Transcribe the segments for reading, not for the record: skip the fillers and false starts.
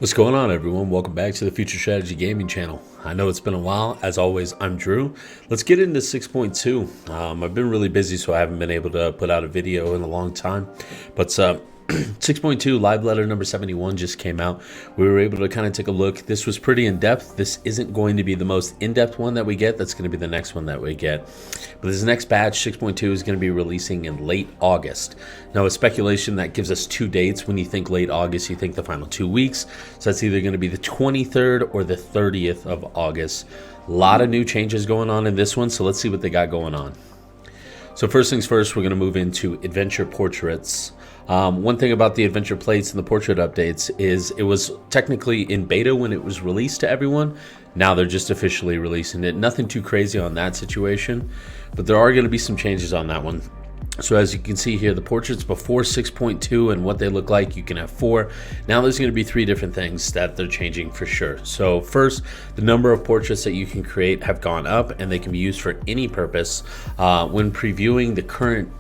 What's going on, everyone? Welcome back to the Future Strategy Gaming channel. I know it's been a while. As always, I'm Drew. Let's get into 6.2. I've been really busy, so I haven't been able to put out a video in a long time. But 6.2 live letter number 71 just came out. We were able to kind of take a look. This was pretty in-depth. This isn't going to be the most in-depth one that we get. That's going to be the next one that we get. But this next batch, 6.2, is going to be releasing in late August. Now, with speculation, that gives us two dates. When you think late August, you think the final 2 weeks. So that's either going to be the 23rd or the 30th of August. A lot of new changes going on in this one, so let's see what they got going on. So first things first, we're going to move into adventure portraits. One thing about the adventure plates and the portrait updates is it was technically in beta when it was released to everyone. Now they're just officially releasing it. Nothing too crazy on that situation, but there are going to be some changes on that one. So as you can see here, the portraits before 6.2 and what they look like, you can have 4. Now there's going to be 3 different things that they're changing for sure. So first, the number of portraits that you can create have gone up, and they can be used for any purpose. When previewing, the current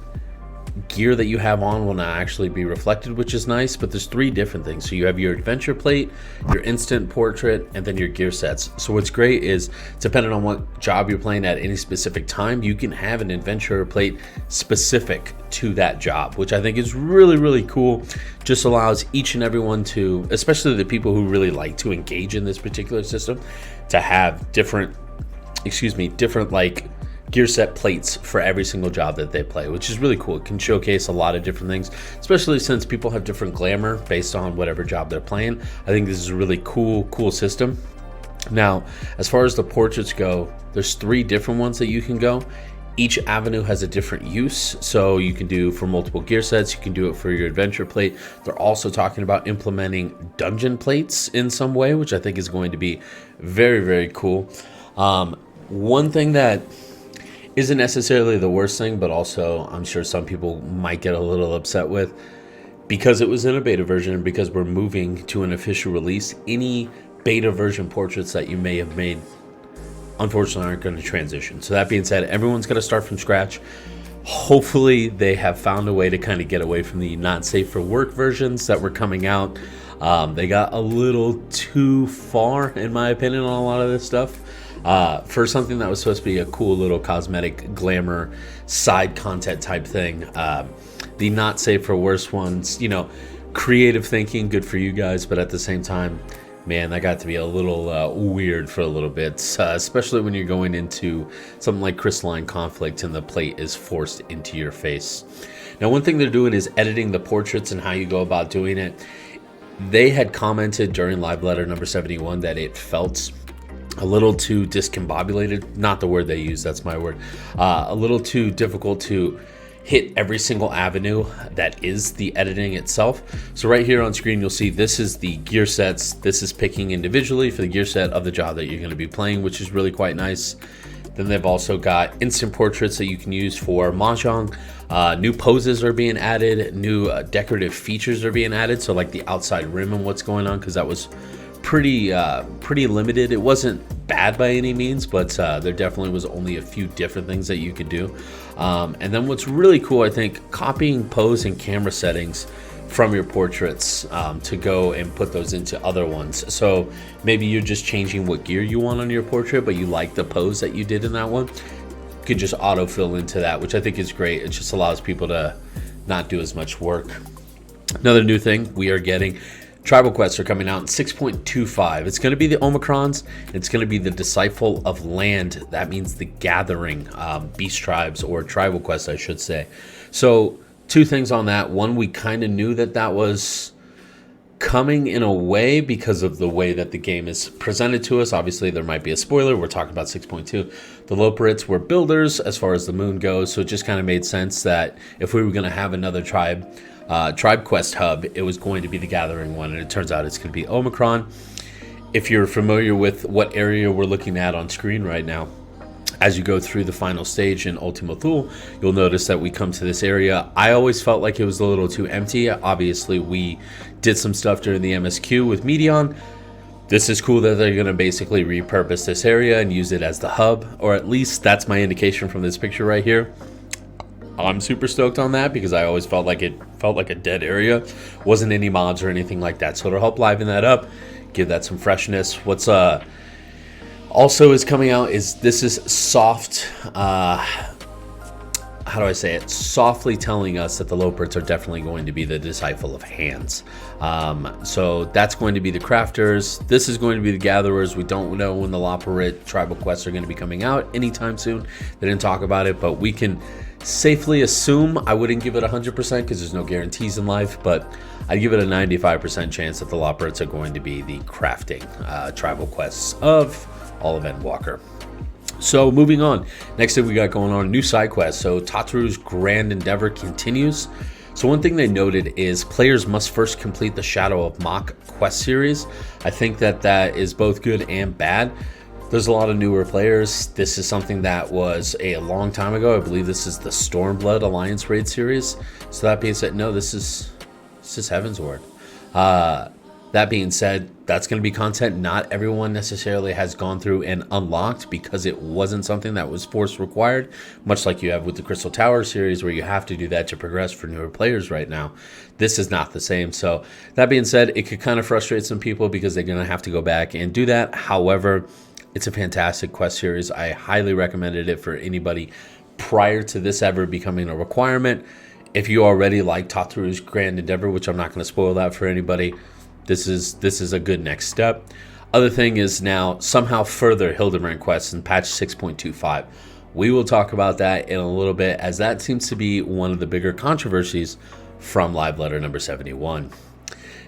gear that you have on will not actually be reflected, which is nice, but there's 3 different things. So you have your adventure plate, your instant portrait, and then your gear sets. So what's great is, depending on what job you're playing at any specific time, you can have an adventure plate specific to that job, which I think is really, really cool. Just allows each and everyone to, especially the people who really like to engage in this particular system, to have different like gear set plates for every single job that they play, which is really cool. It can showcase a lot of different things, especially since people have different glamour based on whatever job they're playing. I think this is a really cool system. Now, as far as the portraits go, there's 3 different ones that you can go. Each avenue has a different use, so you can do for multiple gear sets, you can do it for your adventure plate. They're also talking about implementing dungeon plates in some way, which I think is going to be very, very cool. One thing that isn't necessarily the worst thing, but also I'm sure some people might get a little upset with, because it was in a beta version and because we're moving to an official release, any beta version portraits that you may have made unfortunately aren't going to transition. So that being said, everyone's going to start from scratch. Hopefully they have found a way to kind of get away from the not safe for work versions that were coming out. They got a little too far, in my opinion, on a lot of this stuff. For something that was supposed to be a cool little cosmetic glamour side content type thing. The not safe for worse ones, creative thinking, good for you guys, but at the same time, man, that got to be a little weird for a little bit, especially when you're going into something like crystalline conflict and the plate is forced into your face. Now, one thing they're doing is editing the portraits and how you go about doing it. They had commented during live letter number 71 that it felt a little too discombobulated, not the word they use, that's my word, a little too difficult to hit every single avenue that is the editing itself. So right here on screen, you'll see this is the gear sets. This is picking individually for the gear set of the job that you're going to be playing, which is really quite nice. Then they've also got instant portraits that you can use for mahjong. New poses are being added, new decorative features are being added, so like the outside rim and what's going on, because that was pretty limited. It wasn't bad by any means, but there definitely was only a few different things that you could do. And then what's really cool, I think, copying pose and camera settings from your portraits to go and put those into other ones. So maybe you're just changing what gear you want on your portrait, but you like the pose that you did in that one, you can just autofill into that, which I think is great. It just allows people to not do as much work. Another new thing we are getting, tribal quests are coming out in 6.25. It's going to be the Omicrons. It's going to be the Disciple of Land. That means the Gathering, beast tribes, or tribal quests, I should say. So 2 things on that. One, we kind of knew that was coming in a way because of the way that the game is presented to us. Obviously, there might be a spoiler. We're talking about 6.2. The Loporits were builders as far as the moon goes, so it just kind of made sense that if we were going to have another tribe quest hub, it was going to be the Gathering one, and it turns out it's going to be Omicron. If you're familiar with what area we're looking at on screen right now, as you go through the final stage in Ultima Thule, you'll notice that we come to this area. I always felt like it was a little too empty. Obviously, we did some stuff during the MSQ with Medion. This is cool that they're going to basically repurpose this area and use it as the hub, or at least that's my indication from this picture right here. I'm super stoked on that because I always felt like a dead area. Wasn't any mobs or anything like that. So it'll help liven that up, give that some freshness. What's also is coming out is this is soft. How do I say it? Softly telling us that the Loperts are definitely going to be the disciple of hands. So that's going to be the crafters. This is going to be the gatherers. We don't know when the Loperit tribal quests are going to be coming out anytime soon. They didn't talk about it, but we can safely assume. I wouldn't give it 100% because there's no guarantees in life, but I'd give it a 95% chance that the Loperits are going to be the crafting tribal quests of all of Endwalker. So moving on, next thing we got going on, new side quest. So Tataru's Grand Endeavor continues. So one thing they noted is players must first complete the Shadow of Mach quest series. I think that is both good and bad. There's a lot of newer players. This is something that was a long time ago. I believe this is the Stormblood Alliance raid series. So that being said, no, this is Heavensward. That being said, that's going to be content not everyone necessarily has gone through and unlocked because it wasn't something that was force required, much like you have with the Crystal Tower series where you have to do that to progress for newer players right now. This is not the same. So that being said, it could kind of frustrate some people because they're going to have to go back and do that. However, it's a fantastic quest series. I highly recommended it for anybody prior to this ever becoming a requirement. If you already like Tataru's Grand Endeavor, which I'm not going to spoil that for anybody, this is a good next step. Other thing is now somehow further Hildebrand quests in patch 6.25. We will talk about that in a little bit as that seems to be one of the bigger controversies from live letter number 71.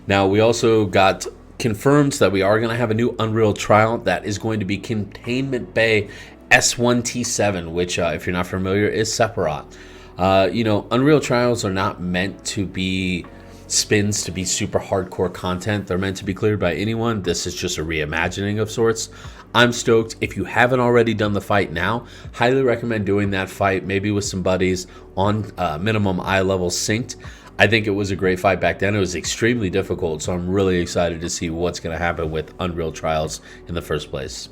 Now we also got confirmed that we are going to have a new Unreal trial that is going to be Containment Bay S1T7, which if you're not familiar is Sephiroth. Unreal trials are not meant to be spins to be super hardcore content. They're meant to be cleared by anyone. This is just a reimagining of sorts. I'm stoked. If you haven't already done the fight now, highly recommend doing that fight, maybe with some buddies on minimum eye level synced. I think it was a great fight back then. It was extremely difficult, so I'm really excited to see what's going to happen with Unreal Trials in the first place.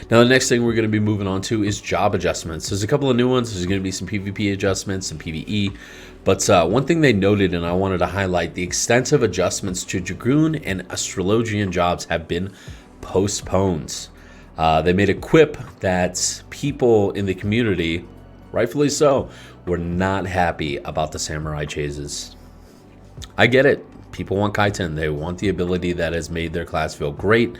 Now, the next thing we're going to be moving on to is job adjustments. There's a couple of new ones. There's going to be some PvP adjustments, some PvE. But one thing they noted, and I wanted to highlight, the extensive adjustments to Dragoon and Astrologian jobs have been postponed. They made a quip that people in the community, rightfully so, were not happy about the samurai chases. I get it. People want Kaiten. They want the ability that has made their class feel great.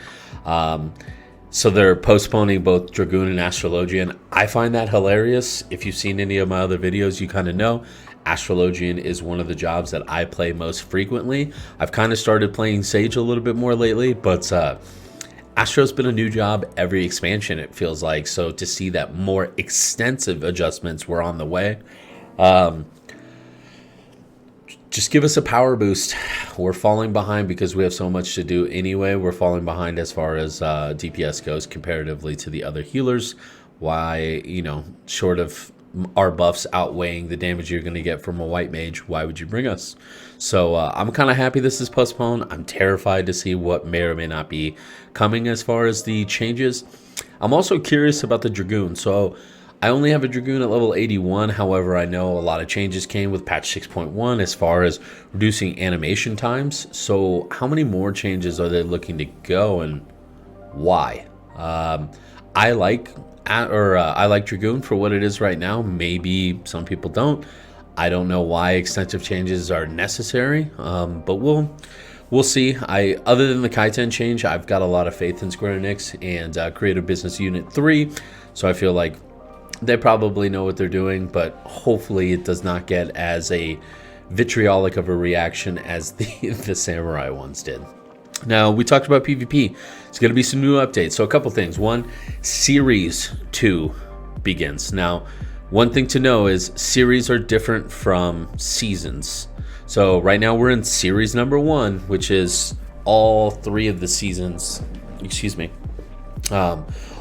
So they're postponing both Dragoon and Astrologian. I find that hilarious. If you've seen any of my other videos, you kind of know Astrologian is one of the jobs that I play most frequently. I've kind of started playing Sage a little bit more lately, but Astro's been a new job every expansion, it feels like. So to see that more extensive adjustments were on the way, just give us a power boost. We're falling behind because we have so much to do anyway. We're falling behind as far as DPS goes comparatively to the other healers. Why, short of our buffs outweighing the damage you're going to get from a white mage, why would you bring us? So I'm kind of happy this is postponed. I'm terrified to see what may or may not be coming as far as the changes. I'm also curious about the Dragoon. So I only have a Dragoon at level 81. However, I know a lot of changes came with patch 6.1 as far as reducing animation times. So how many more changes are they looking to go and why? I like Dragoon for what it is right now. Maybe some people don't. I don't know why extensive changes are necessary, but we'll see. Other than the Kaiten change, I've got a lot of faith in Square Enix and Creative Business Unit 3, so I feel like they probably know what they're doing, but hopefully it does not get as a vitriolic of a reaction as the Samurai ones did. Now, we talked about PvP. It's going to be some new updates. So a couple things. One, Series 2 begins. Now, one thing to know is series are different from seasons. So right now we're in Series number 1, which is all 3 of the seasons.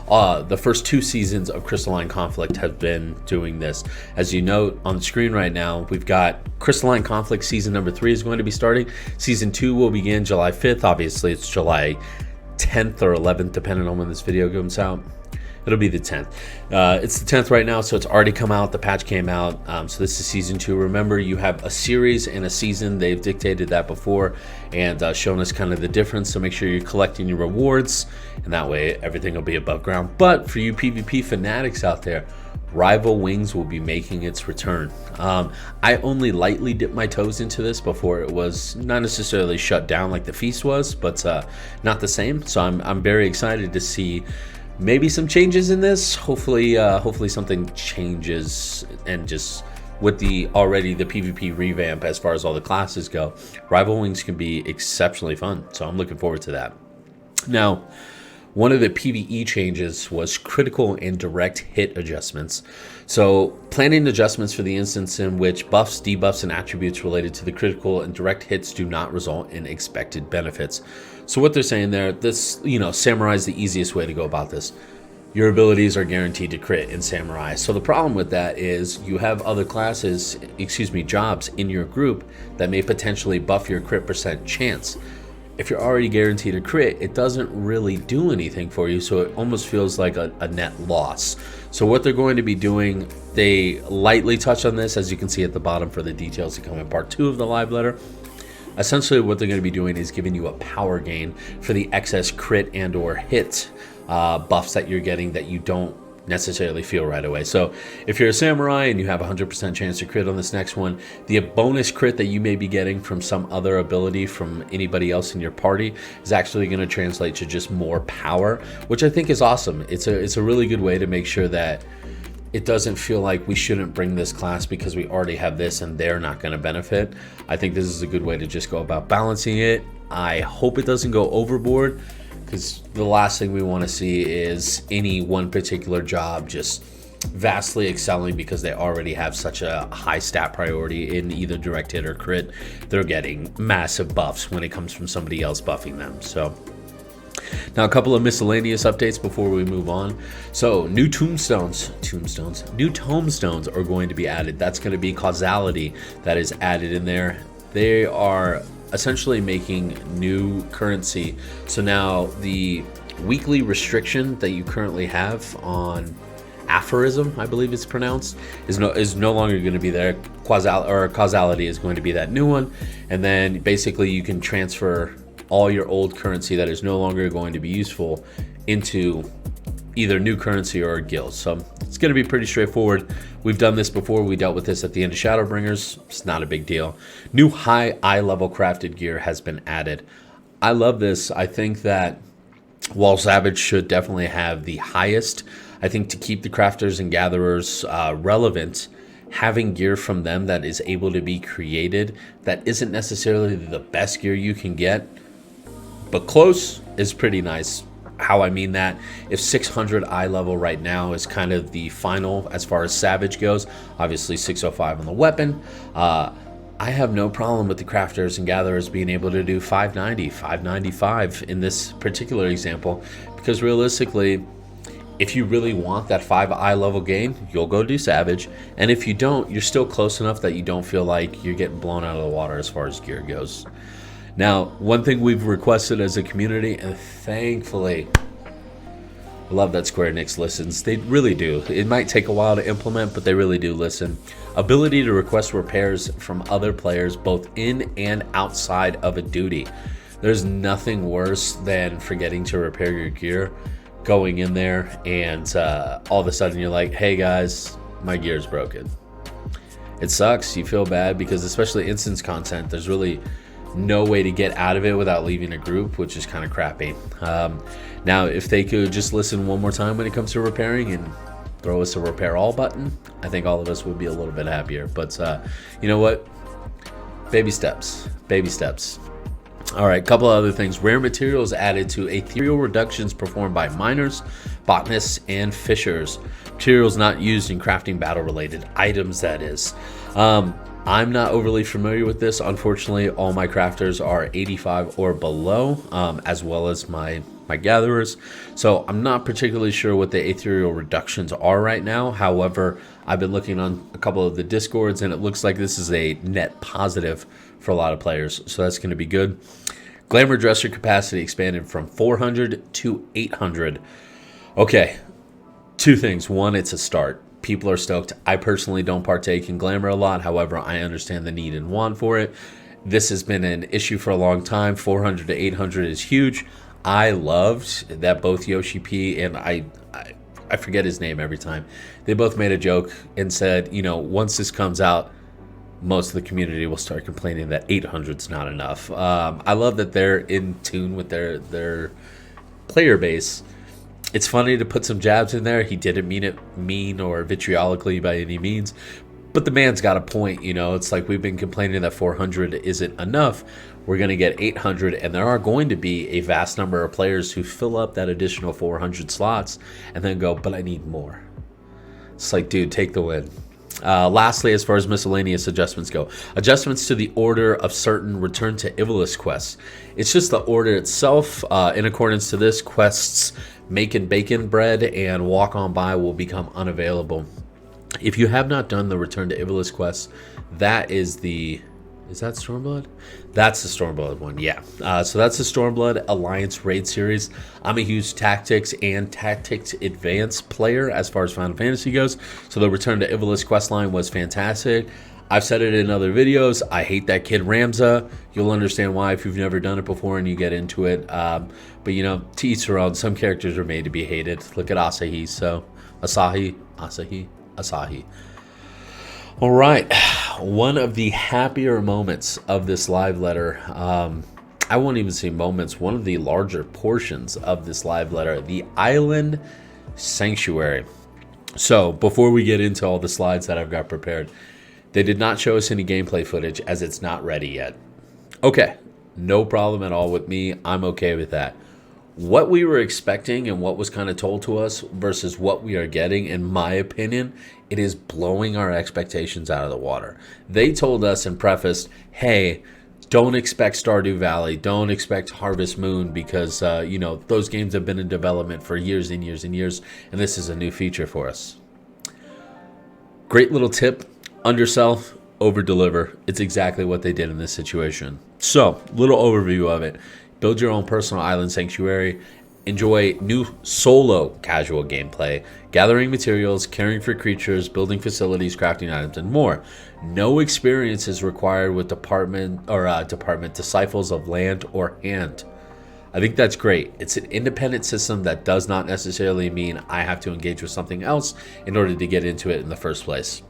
The first 2 seasons of Crystalline Conflict have been doing this. As you note on the screen right now, we've got Crystalline Conflict season number 3 is going to be starting. Season 2 will begin July 5th. Obviously, it's July 10th or 11th, depending on when this video comes out. It'll be the 10th. It's the 10th right now, so it's already come out. The patch came out. So this is season 2. Remember, you have a series and a season. They've dictated that before and shown us kind of the difference. So make sure you're collecting your rewards, and that way everything will be above ground. But for you PvP fanatics out there, Rival Wings will be making its return. I only lightly dipped my toes into this before it was not necessarily shut down like the Feast was, but not the same. So I'm very excited to see maybe some changes in this. Hopefully something changes, and just with the PvP revamp as far as all the classes go, Rival Wings can be exceptionally fun. So I'm looking forward to that. Now, one of the PvE changes was critical and direct hit adjustments. So planning adjustments for the instance in which buffs, debuffs, and attributes related to the critical and direct hits do not result in expected benefits. So what they're saying there, this, Samurai is the easiest way to go about this. Your abilities are guaranteed to crit in Samurai. So the problem with that is you have other jobs in your group that may potentially buff your crit percent chance. If you're already guaranteed a crit, it doesn't really do anything for you, so it almost feels like a net loss. So what they're going to be doing, they lightly touch on this, as you can see at the bottom for the details to come in part 2 of the live letter. Essentially what they're going to be doing is giving you a power gain for the excess crit and or hit buffs that you're getting that you don't necessarily feel right away. So if you're a Samurai and you have a 100% chance to crit on this next one, the bonus crit that you may be getting from some other ability from anybody else in your party is actually going to translate to just more power, which I think is awesome. It's a really good way to make sure that it doesn't feel like we shouldn't bring this class because we already have this and they're not going to benefit. I think this is a good way to just go about balancing it. I hope it doesn't go overboard, because the last thing we want to see is any one particular job just vastly excelling because they already have such a high stat priority in either direct hit or crit. They're getting massive buffs when it comes from somebody else buffing them. So now a couple of miscellaneous updates before we move on. So new tombstones are going to be added. That's going to be causality that is added in there. They are essentially making new currency. So now the weekly restriction that you currently have on aphorism, I believe it's pronounced, is no longer going to be there. Causality is going to be that new one, and then basically you can transfer all your old currency that is no longer going to be useful into either new currency or a guild. So it's going to be pretty straightforward. We've done this before. We dealt with this at the end of Shadowbringers. It's not a big deal. New high eye level crafted gear has been added. I love this. I think that while Savage should definitely have the highest, I think to keep the crafters and gatherers relevant, having gear from them that is able to be created that isn't necessarily the best gear you can get, but close, is pretty nice. How I mean that, if 600 eye level right now is kind of the final as far as Savage goes, obviously 605 on the weapon, I have no problem with the crafters and gatherers being able to do 590, 595 in this particular example, because realistically, if you really want that 5 eye level gain, you'll go do Savage, and if you don't, you're still close enough that you don't feel like you're getting blown out of the water as far as gear goes. Now, one thing we've requested as a community, and thankfully, I love that Square Enix listens. They really do. It might take a while to implement, but they really do listen. Ability to request repairs from other players, both in and outside of a duty. There's nothing worse than forgetting to repair your gear, going in there, and all of a sudden you're like, hey guys, my gear's broken. It sucks. You feel bad because, especially instance content, there's really no way to get out of it without leaving a group, which is kind of crappy. Now, if they could just listen one more time when it comes to repairing and throw us a repair all button, I think all of us would be a little bit happier. But you know what? Baby steps. Baby steps. All right, couple of other things. Rare materials added to ethereal reductions performed by miners, botanists, and fishers. Materials not used in crafting battle-related items, that is. I'm not overly familiar with this. Unfortunately, all my crafters are 85 or below, as well as my gatherers. So I'm not particularly sure what the ethereal reductions are right now. However, I've been looking on a couple of the discords, and it looks like this is a net positive for a lot of players. So that's going to be good. Glamour dresser capacity expanded from 400 to 800. Okay. Two things. One, it's a start. People are stoked. I personally don't partake in glamour a lot. However, I understand the need and want for it. This has been an issue for a long time. 400 to 800 is huge. I loved that both Yoshi P and I forget his name every time. They both made a joke and said, you know, once this comes out, most of the community will start complaining that 800 is not enough. I love that they're in tune with their player base. It's funny to put some jabs in there. He didn't mean it mean or vitriolically by any means, but the man's got a point. You know, it's like we've been complaining that 400 isn't enough. We're going to get 800, and there are going to be a vast number of players who fill up that additional 400 slots and then go, but I need more. It's like, dude, take the win. Lastly, as far as miscellaneous adjustments go, adjustments to the order of certain Return to Ivalice quests. It's just the order itself. In accordance to this, quests Making Bacon Bread and Walk On By will become unavailable. If you have not done the Return to Ivalice quest, that is the... Is that Stormblood? That's the Stormblood one, yeah. So that's the Stormblood Alliance Raid Series. I'm a huge Tactics and Tactics Advanced player as far as Final Fantasy goes. So the Return to Ivalice questline was fantastic. I've said it in other videos. I hate that kid Ramza. You'll understand why if you've never done it before and you get into it. But, you know, to each their own. Some characters are made to be hated. Look at Asahi. So, Asahi. All right. One of the happier moments of this live letter, I won't even say moments, one of the larger portions of this live letter, the Island Sanctuary. So, before we get into all the slides that I've got prepared, they did not show us any gameplay footage as it's not ready yet. Okay, no problem at all with me. I'm okay with that. What we were expecting and what was kind of told to us versus what we are getting, in my opinion, it is blowing our expectations out of the water. They told us and prefaced, hey, don't expect Stardew Valley, don't expect Harvest Moon because, you know, those games have been in development for years and years and years, and this is a new feature for us. Great little tip. Undersell, over-deliver. It's exactly what they did in this situation. So, little overview of it. Build your own personal island sanctuary. Enjoy new solo casual gameplay. Gathering materials, caring for creatures, building facilities, crafting items, and more. No experience is required with department disciples of land or hand. I think that's great. It's an independent system that does not necessarily mean I have to engage with something else in order to get into it in the first place.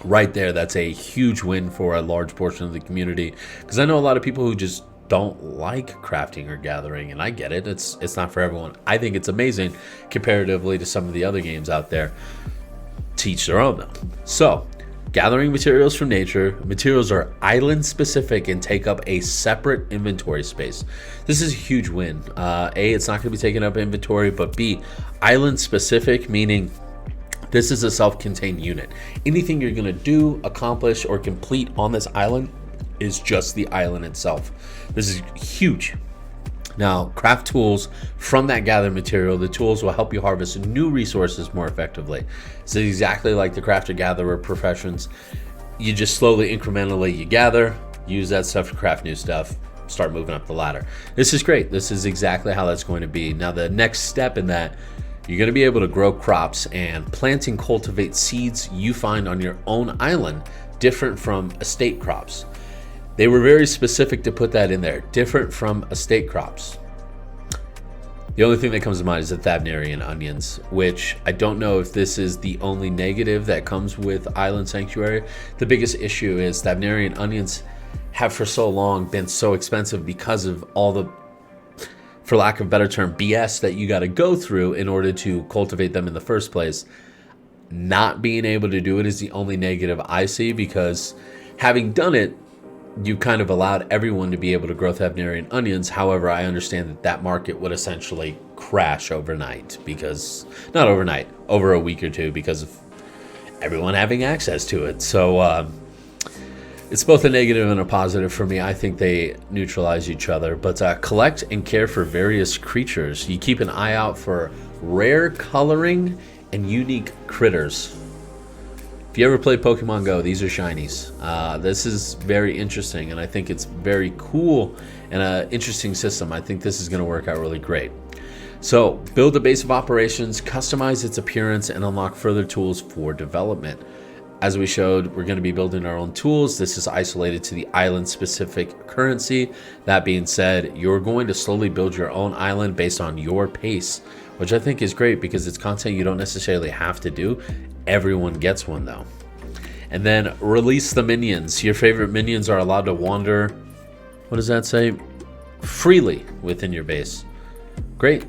Right there, that's a huge win for a large portion of the community, because I know a lot of people who just don't like crafting or gathering, and I get it. It's not for everyone. I think it's amazing comparatively to some of the other games out there. Teach their own though. So, gathering materials from nature. Materials are island specific and take up a separate inventory space. This is a huge win. A, it's not going to be taking up inventory, but B, island specific, meaning this is a self-contained unit. Anything you're going to do, accomplish, or complete on this island is just the island itself. This is huge. Now, craft tools from that gathered material. The tools will help you harvest new resources more effectively. It's exactly like the crafter-gatherer professions. You just slowly, incrementally, you gather, use that stuff to craft new stuff, start moving up the ladder. This is great. This is exactly how that's going to be. Now, the next step in that, you're going to be able to grow crops and plant and cultivate seeds you find on your own island, different from estate crops. They were very specific to put that in there, different from estate crops. The only thing that comes to mind is the Thavnarian onions, which I don't know if this is the only negative that comes with Island Sanctuary. The biggest issue is Thavnarian onions have for so long been so expensive because of all the, for lack of a better term, BS that you got to go through in order to cultivate them in the first place. Not being able to do it is the only negative I see, because having done it, you kind of allowed everyone to be able to grow Thavnarian onions. However, I understand that that market would essentially crash overnight, because, not overnight, over a week or two, because of everyone having access to it. So it's both a negative and a positive for me. I think they neutralize each other. But collect and care for various creatures. You keep an eye out for rare coloring and unique critters. If you ever play Pokemon Go, these are shinies. This is very interesting, and I think it's very cool and an interesting system. I think this is going to work out really great. So build a base of operations, customize its appearance, and unlock further tools for development. As we showed, we're going to be building our own tools. This is isolated to the island-specific currency. That being said, you're going to slowly build your own island based on your pace, which I think is great because it's content you don't necessarily have to do. Everyone gets one, though. And then release the minions. Your favorite minions are allowed to wander, what does that say? Freely within your base. Great.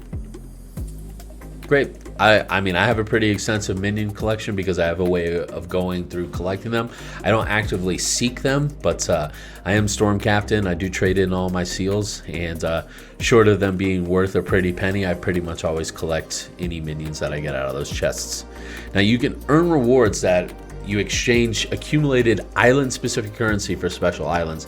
Great. I mean, I have a pretty extensive minion collection because I have a way of going through collecting them. I don't actively seek them, but I am Storm Captain. I do trade in all my seals, and short of them being worth a pretty penny, I pretty much always collect any minions that I get out of those chests. Now, you can earn rewards that you exchange accumulated island-specific currency for special islands.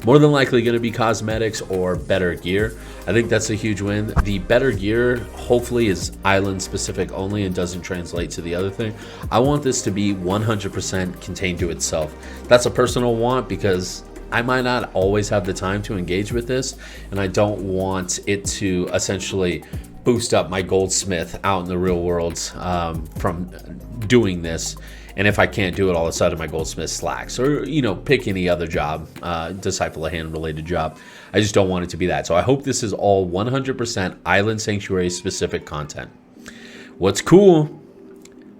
More than likely going to be cosmetics or better gear. I think that's a huge win. The better gear hopefully is island specific only and doesn't translate to the other thing. I want this to be 100% contained to itself. That's a personal want because I might not always have the time to engage with this, and I don't want it to essentially boost up my goldsmith out in the real world from doing this. And if I can't do it, all of a sudden my goldsmith slacks, or, you know, pick any other job, Disciple of Hand related job. I just don't want it to be that. So I hope this is all 100% Island Sanctuary specific content. What's cool?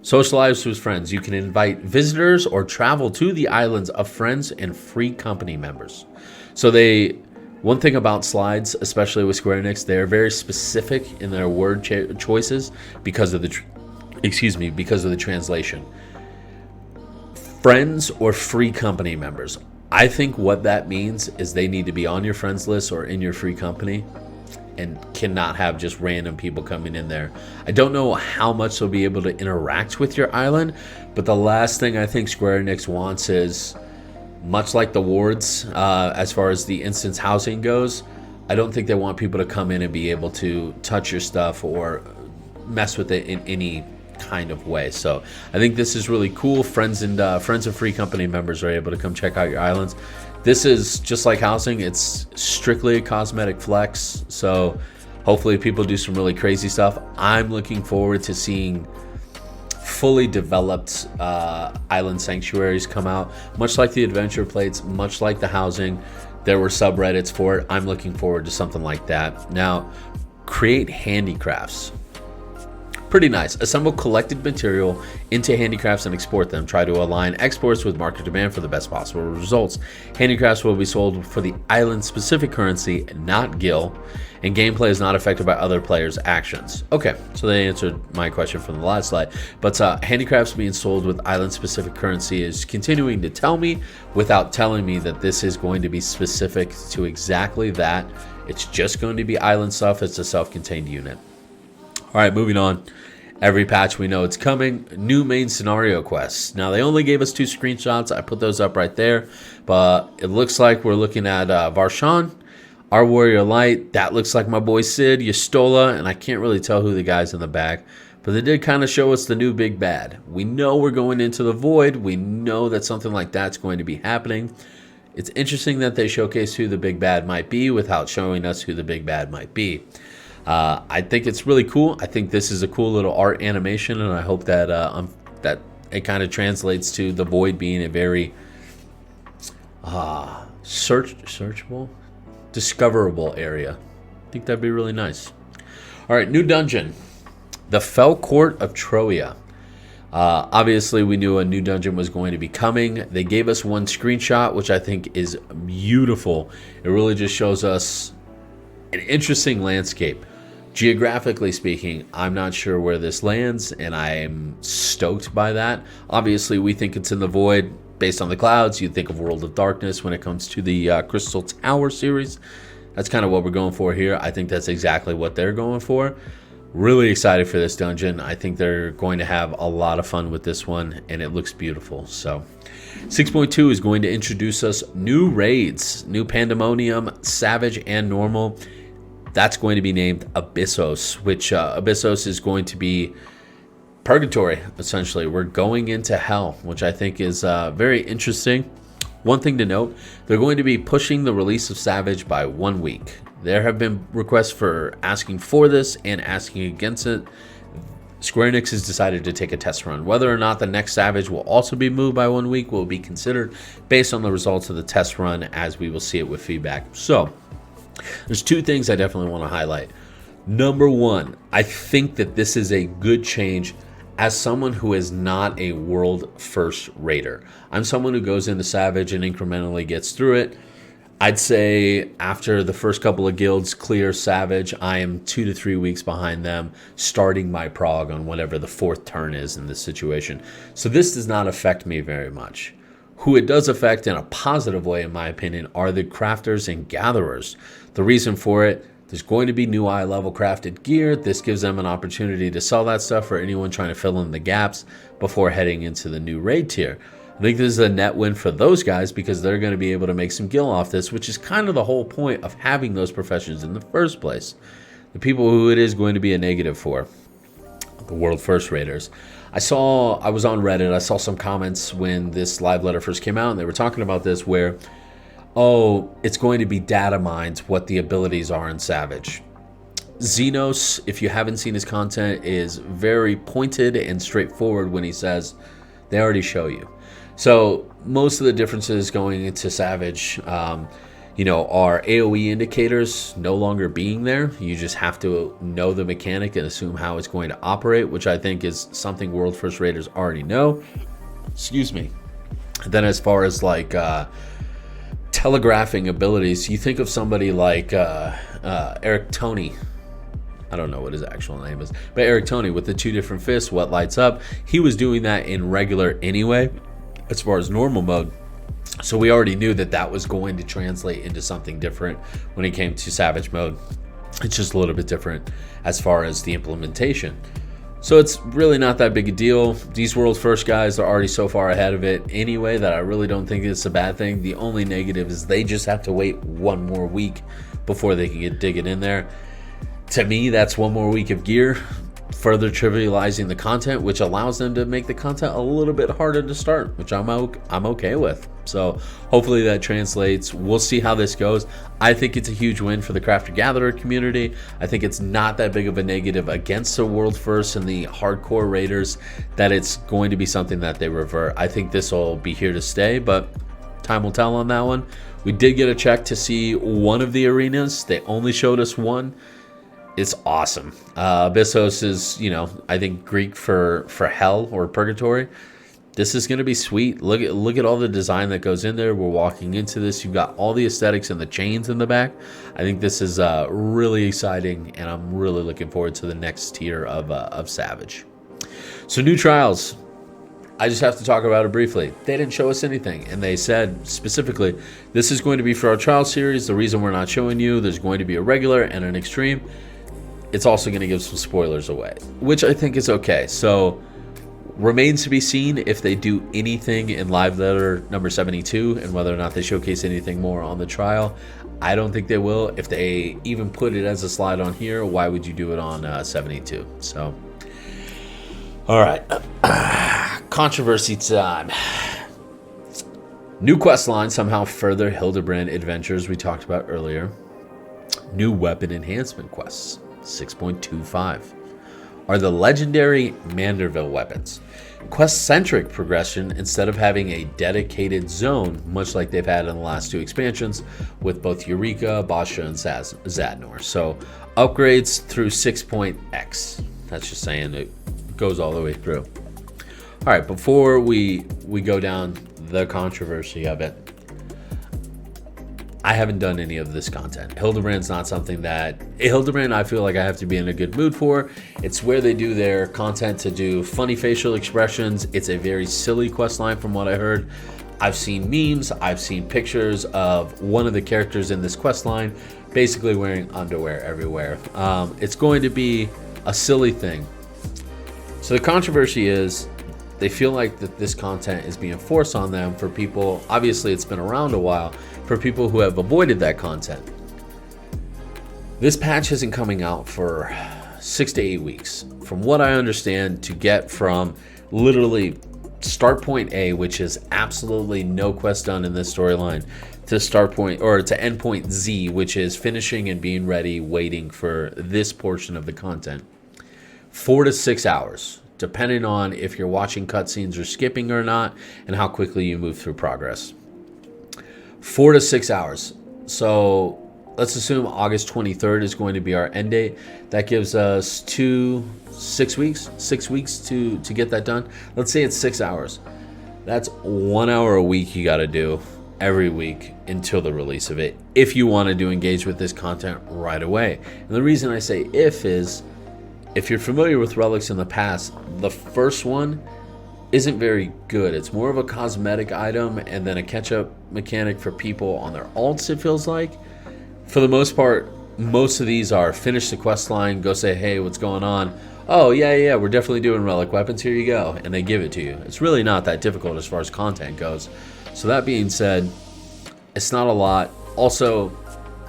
Socialize with friends. You can invite visitors or travel to the islands of friends and free company members. So one thing about slides, especially with Square Enix, they're very specific in their word choices because of the translation. Friends or free company members. I think what that means is they need to be on your friends list or in your free company and cannot have just random people coming in there. I don't know how much they'll be able to interact with your island, but the last thing I think Square Enix wants is, much like the wards, as far as the instance housing goes, I don't think they want people to come in and be able to touch your stuff or mess with it in any kind of way. So I think this is really cool. Friends and free company members are able to come check out your islands. This is just like housing. It's strictly a cosmetic flex. So hopefully people do some really crazy stuff. I'm looking forward to seeing fully developed island sanctuaries come out, much like the adventure plates, much like the housing. There were subreddits for it. I'm looking forward to something like that. Now, create handicrafts. Pretty nice. Assemble collected material into handicrafts and export them. Try to align exports with market demand for the best possible results. Handicrafts will be sold for the island-specific currency, not gil, and gameplay is not affected by other players' actions. Okay, so they answered my question from the last slide. But handicrafts being sold with island-specific currency is continuing to tell me, without telling me, that this is going to be specific to exactly that. It's just going to be island stuff. It's a self-contained unit. All right, moving on. Every patch we know it's coming. New main scenario quests. Now, they only gave us 2 screenshots. I put those up right there. But it looks like we're looking at Varshan, our Warrior Light. That looks like my boy Sid, Yastola, and I can't really tell who the guy's in the back. But they did kind of show us the new big bad. We know we're going into the Void. We know that something like that's going to be happening. It's interesting that they showcase who the big bad might be without showing us who the big bad might be. I think it's really cool. I think this is a cool little art animation, and I hope that that it kind of translates to the Void being a very searchable, discoverable area. I think that'd be really nice. All right, new dungeon, the Fell Court of Troia. Obviously, we knew a new dungeon was going to be coming. They gave us one screenshot, which I think is beautiful. It really just shows us an interesting landscape. Geographically speaking, I'm not sure where this lands, and I'm stoked by that. Obviously, we think it's in the Void. Based on the clouds, you'd think of World of Darkness when it comes to the Crystal Tower series. That's kind of what we're going for here. I think that's exactly what they're going for. Really excited for this dungeon. I think they're going to have a lot of fun with this one, and it looks beautiful. So 6.2 is going to introduce us new raids, new Pandemonium, Savage, and Normal. That's going to be named Abyssos, which Abyssos is going to be Purgatory, essentially. We're going into hell, which I think is very interesting. One thing to note, they're going to be pushing the release of Savage by 1 week. There have been requests for asking for this and asking against it. Square Enix has decided to take a test run. Whether or not the next Savage will also be moved by 1 week will be considered based on the results of the test run, as we will see it with feedback. So, there's two things I definitely want to highlight. Number one, I think that this is a good change as someone who is not a world first raider. I'm someone who goes into Savage and incrementally gets through it. I'd say after the first couple of guilds clear Savage, I am 2 to 3 weeks behind them, starting my prog on whatever the fourth turn is in this situation. So this does not affect me very much. Who it does affect in a positive way, in my opinion, are the crafters and gatherers. The reason for it, there's going to be new eye level crafted gear. This gives them an opportunity to sell that stuff for anyone trying to fill in the gaps before heading into the new raid tier. I think this is a net win for those guys because they're going to be able to make some gil off this, which is kind of the whole point of having those professions in the first place. The people who it is going to be a negative for, the world first raiders. I was on Reddit, I saw some comments when this live letter first came out, and they were talking about this where, oh, it's going to be data mined what the abilities are in Savage. Xenos, if you haven't seen his content, is very pointed and straightforward when he says they already show you. So most of the differences going into Savage, are AoE indicators no longer being there. You just have to know the mechanic and assume how it's going to operate, which I think is something World First Raiders already know. Excuse me. Then as far as telegraphing abilities, you think of somebody like Eric Toney. I don't know what his actual name is, but Eric Toney with the 2 different fists, what lights up. He was doing that in regular anyway, as far as normal mode. So we already knew that that was going to translate into something different when it came to Savage mode. It's just a little bit different as far as the implementation. So it's really not that big a deal. These world first guys are already so far ahead of it anyway that I really don't think it's a bad thing. The only negative is they just have to wait 1 more week before they can dig it in there. To me, that's 1 more week of gear, further trivializing the content, which allows them to make the content a little bit harder to start, which I'm okay with. So hopefully that translates. We'll see how this goes. I think it's a huge win for the Crafter Gatherer community. I think it's not that big of a negative against the world first and the hardcore raiders that it's going to be something that they revert. I think this will be here to stay, but time will tell on that one. We did get a check to see one of the arenas. They only showed us one. It's awesome. Abyssos is, I think Greek for hell or purgatory. This is going to be sweet. Look at all the design that goes in there. We're walking into this. You've got all the aesthetics and the chains in the back. I think this is really exciting, and I'm really looking forward to the next tier of Savage. So new trials. I just have to talk about it briefly. They didn't show us anything, and they said specifically, this is going to be for our trial series. The reason we're not showing you, there's going to be a regular and an extreme. It's also going to give some spoilers away, which I think is okay. So remains to be seen if they do anything in live letter number 72 and whether or not they showcase anything more on the trial. I don't think they will. If they even put it as a slide on here, why would you do it on 72? So, all right. Controversy time. New quest line somehow further Hildebrand adventures we talked about earlier. New weapon enhancement quests. 6.25 are the legendary Manderville weapons. Quest-centric progression instead of having a dedicated zone, much like they've had in the last 2 expansions with both Eureka, Basha, and Zadnor. So upgrades through 6.x. That's just saying it goes all the way through. All right, before we go down the controversy of it, I haven't done any of this content. Hildebrand's not something that... Hildebrand, I feel like I have to be in a good mood for. It's where they do their content to do funny facial expressions. It's a very silly quest line from what I heard. I've seen memes. I've seen pictures of one of the characters in this quest line basically wearing underwear everywhere. It's going to be a silly thing. So the controversy is they feel like that this content is being forced on them for people... Obviously, it's been around a while. For people who have avoided that content. This patch isn't coming out for 6 to 8 weeks. From what I understand, to get from literally start point A, which is absolutely no quest done in this storyline, to start point, or to end point Z, which is finishing and being ready, waiting for this portion of the content. 4 to 6 hours, depending on if you're watching cutscenes or skipping or not, and how quickly you move through progress. 4 to 6 hours. So let's assume August 23rd is going to be our end date. That gives us 6 weeks to get that done. Let's say it's 6 hours. That's 1 hour a week you got to do every week until the release of it, if you wanted to engage with this content right away. And the reason I say if is, if you're familiar with relics in the past, the first one isn't very good. It's more of a cosmetic item and then a catch-up mechanic for people on their alts, it feels like. For the most part, most of these are finish the quest line, go say, hey, what's going on? Oh, yeah, we're definitely doing relic weapons, here you go. And they give it to you. It's really not that difficult as far as content goes. So that being said, it's not a lot. Also,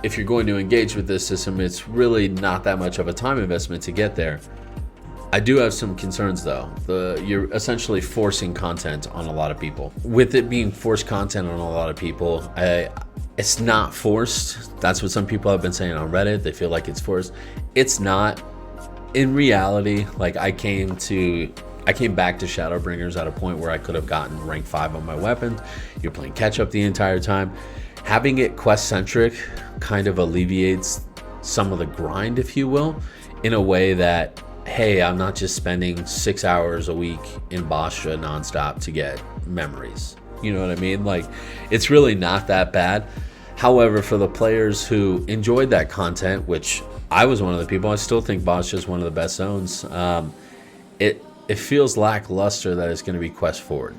if you're going to engage with this system, it's really not that much of a time investment to get there. I do have some concerns though. You're essentially forcing content on a lot of people. With it being forced content on a lot of people, it's not forced. That's what some people have been saying on Reddit. They feel like it's forced. It's not. In reality, like I came back to Shadowbringers at a point where I could have gotten rank 5 on my weapon. You're playing catch up the entire time. Having it quest centric kind of alleviates some of the grind, if you will, in a way that, hey, I'm not just spending 6 hours a week in Basha nonstop to get memories. You know what I mean? Like, it's really not that bad. However, for the players who enjoyed that content, which I was one of the people, I still think Basha is one of the best zones. It feels lackluster that it's going to be quest forward.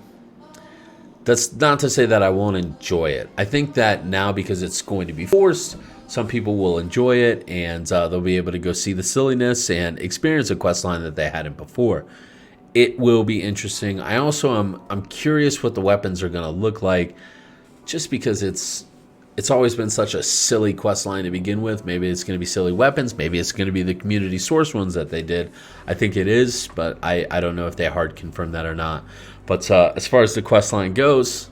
That's not to say that I won't enjoy it. I think that now, because it's going to be forced, some people will enjoy it, and they'll be able to go see the silliness and experience a quest line that they hadn't before. It will be interesting. I also I'm curious what the weapons are going to look like, just because it's always been such a silly quest line to begin with. Maybe it's going to be silly weapons. Maybe it's going to be the community source ones that they did. I think it is, but I don't know if they hard confirm that or not. But as far as the quest line goes,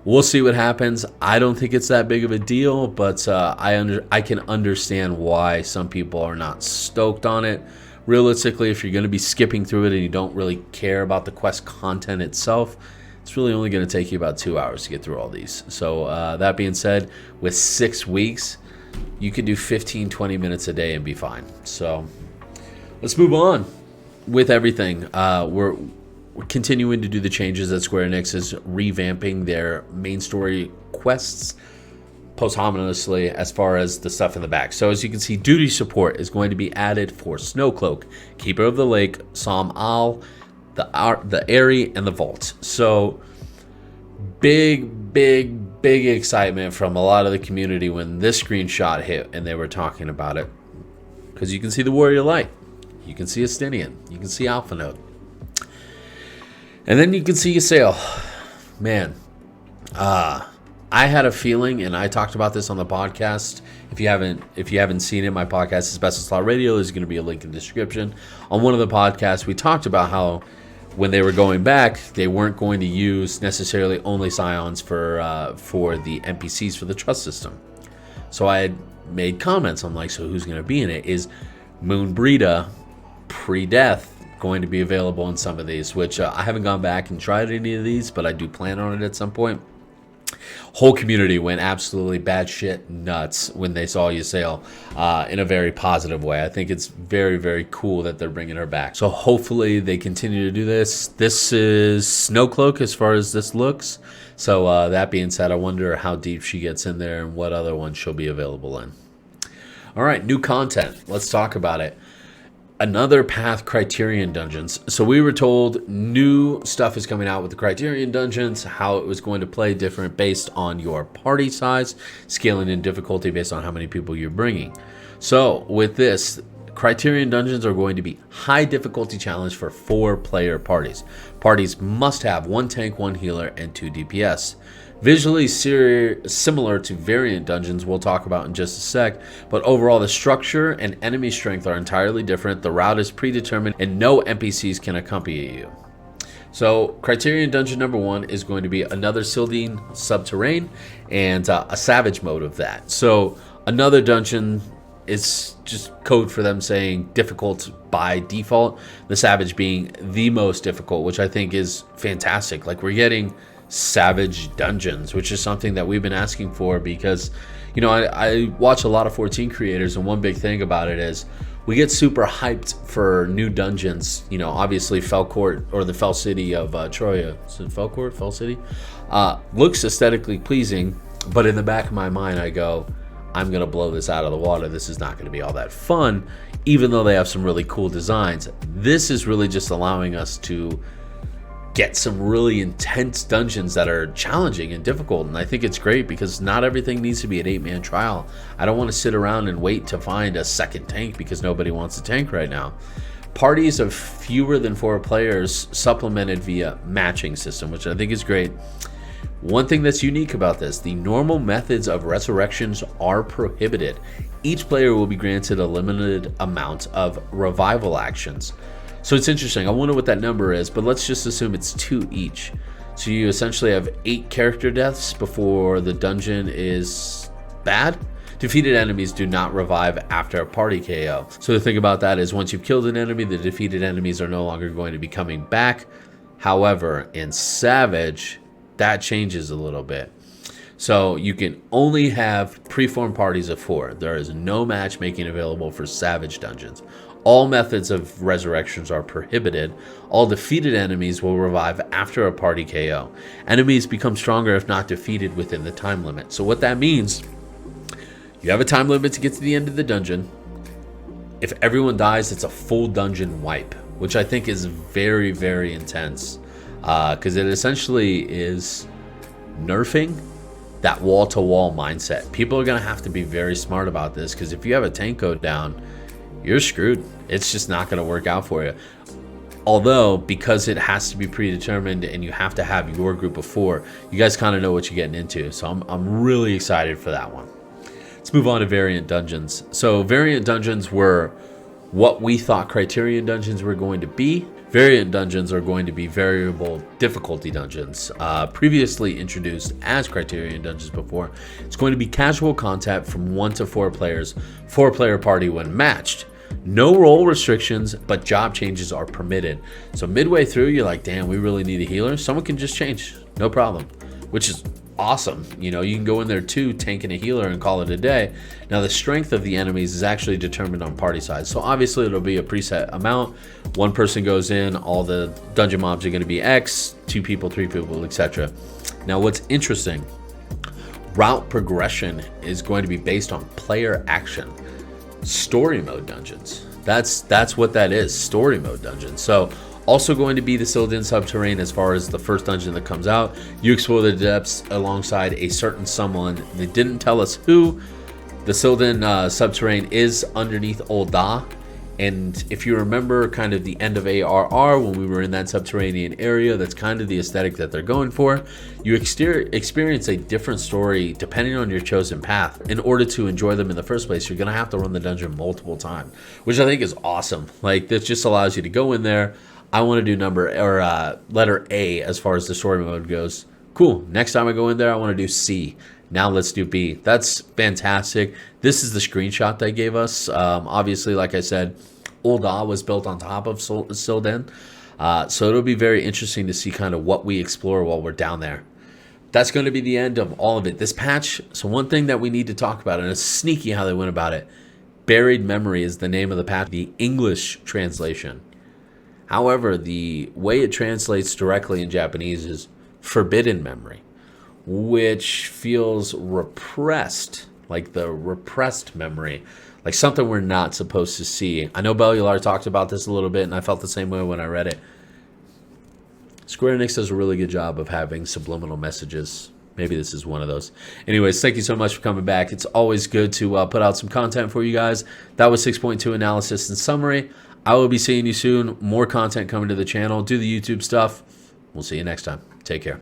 we'll see what happens. I don't think it's that big of a deal, but I can understand why some people are not stoked on it. Realistically, if you're going to be skipping through it and you don't really care about the quest content itself, it's really only going to take you about 2 hours to get through all these. So that being said, with 6 weeks, you could do 15-20 minutes a day and be fine. So let's move on with everything. We're continuing to do the changes that Square Enix is revamping their main story quests posthumously as far as the stuff in the back. So as you can see, duty support is going to be added for Snowcloak, Keeper of the Lake, Psalm Al, the Airy, and the Vault. So big excitement from a lot of the community when this screenshot hit and they were talking about it, because you can see the Warrior Light, you can see Astinian, you can see Alpha Node, and then you can see Ysayle. Man, I had a feeling, and I talked about this on the podcast. If you haven't seen it, my podcast is Best of Slot Radio. There's going to be a link in the description. On one of the podcasts, we talked about how when they were going back, they weren't going to use necessarily only Scions for the NPCs for the trust system. So I had made comments. I'm like, so who's going to be in it? Is Moon Brita pre-death going to be available in some of these? Which I haven't gone back and tried any of these, but I do plan on it at some point. Whole community went absolutely batshit nuts when they saw Ysayle in a very positive way. I think it's very, very cool that they're bringing her back. So hopefully they continue to do this. This is Snowcloak as far as this looks. So that being said, I wonder how deep she gets in there and what other ones she'll be available in. All right, new content. Let's talk about it. Another path, Criterion Dungeons. So we were told new stuff is coming out with the Criterion Dungeons, how it was going to play different based on your party size, scaling in difficulty based on how many people you're bringing. So with this, Criterion Dungeons are going to be high difficulty challenge for 4-player parties. Parties must have 1 tank, 1 healer, and 2 DPS. Visually similar to Variant Dungeons, we'll talk about in just a sec, but overall the structure and enemy strength are entirely different. The route is predetermined and no NPCs can accompany you. So Criterion Dungeon number 1 is going to be another Sylvan subterrane and a savage mode of that. So another dungeon is just code for them saying difficult by default, the savage being the most difficult, which I think is fantastic. Like, we're getting savage dungeons, which is something that we've been asking for, because, you know, I watch a lot of 14 creators, and one big thing about it is we get super hyped for new dungeons. You know, obviously Felcourt, or the Fell City of Troya. Is it Felcourt? Fell City? Looks aesthetically pleasing, but in the back of my mind I go, I'm going to blow this out of the water. This is not going to be all that fun, even though they have some really cool designs. This is really just allowing us to get some really intense dungeons that are challenging and difficult. And I think it's great, because not everything needs to be an 8-man trial. I don't want to sit around and wait to find a second tank, because nobody wants a tank right now. Parties of fewer than 4 players supplemented via matching system, which I think is great. One thing that's unique about this, the normal methods of resurrections are prohibited. Each player will be granted a limited amount of revival actions. So it's interesting. I wonder what that number is, but let's just assume it's 2 each. So you essentially have 8 character deaths before the dungeon is bad. Defeated enemies do not revive after a party KO. So the thing about that is, once you've killed an enemy, the defeated enemies are no longer going to be coming back. However, in Savage, that changes a little bit. So you can only have preformed parties of 4. There is no matchmaking available for Savage dungeons. All methods of resurrections are prohibited. All defeated enemies will revive after a party KO. Enemies become stronger if not defeated within the time limit. So what that means, you have a time limit to get to the end of the dungeon. If everyone dies, it's a full dungeon wipe, which I think is very, very intense. Because it essentially is nerfing that wall-to-wall mindset. People are going to have to be very smart about this, because if you have a tank go down, you're screwed. It's just not going to work out for you. Although, because it has to be predetermined and you have to have your group of 4, you guys kind of know what you're getting into. So I'm really excited for that one. Let's move on to variant dungeons. So variant dungeons were what we thought Criterion Dungeons were going to be. Variant dungeons are going to be variable difficulty dungeons, previously introduced as Criterion Dungeons before. It's going to be casual contact from 1 to 4 players, 4-player party when matched. No role restrictions, but job changes are permitted. So midway through, you're like, damn, we really need a healer. Someone can just change, no problem, which is awesome. You know, you can go in there too, tanking a healer, and call it a day. Now, the strength of the enemies is actually determined on party size. So obviously it'll be a preset amount. 1 person goes in, all the dungeon mobs are going to be X, 2 people, 3 people, etc. Now, what's interesting, route progression is going to be based on player action. Story mode dungeons. That's what that is, story mode dungeons. So also going to be the Sylvan subterrane as far as the first dungeon that comes out. You explore the depths alongside a certain someone. They didn't tell us who. The Sylvan subterrane is underneath Old Da. And if you remember kind of the end of ARR, when we were in that subterranean area, that's kind of the aesthetic that they're going for. You experience a different story depending on your chosen path. In order to enjoy them in the first place, you're going to have to run the dungeon multiple times, which I think is awesome. Like, this just allows you to go in there. I want to do letter A as far as the story mode goes. Cool. Next time I go in there, I want to do C. Now let's do B. That's fantastic. This is the screenshot they gave us. Obviously, like I said, Old Da was built on top of Sylvan. So it'll be very interesting to see kind of what we explore while we're down there. That's going to be the end of all of it. This patch, so one thing that we need to talk about, and it's sneaky how they went about it. Buried Memory is the name of the patch, the English translation. However, the way it translates directly in Japanese is Forbidden Memory, which feels repressed, like the repressed memory, like something we're not supposed to see. I know Bellular talked about this a little bit, and I felt the same way when I read it. Square Enix does a really good job of having subliminal messages. Maybe this is one of those. Anyways, thank you so much for coming back. It's always good to put out some content for you guys. That was 6.2 analysis and summary. I will be seeing you soon. More content coming to the channel. Do the YouTube stuff. We'll see you next time. Take care.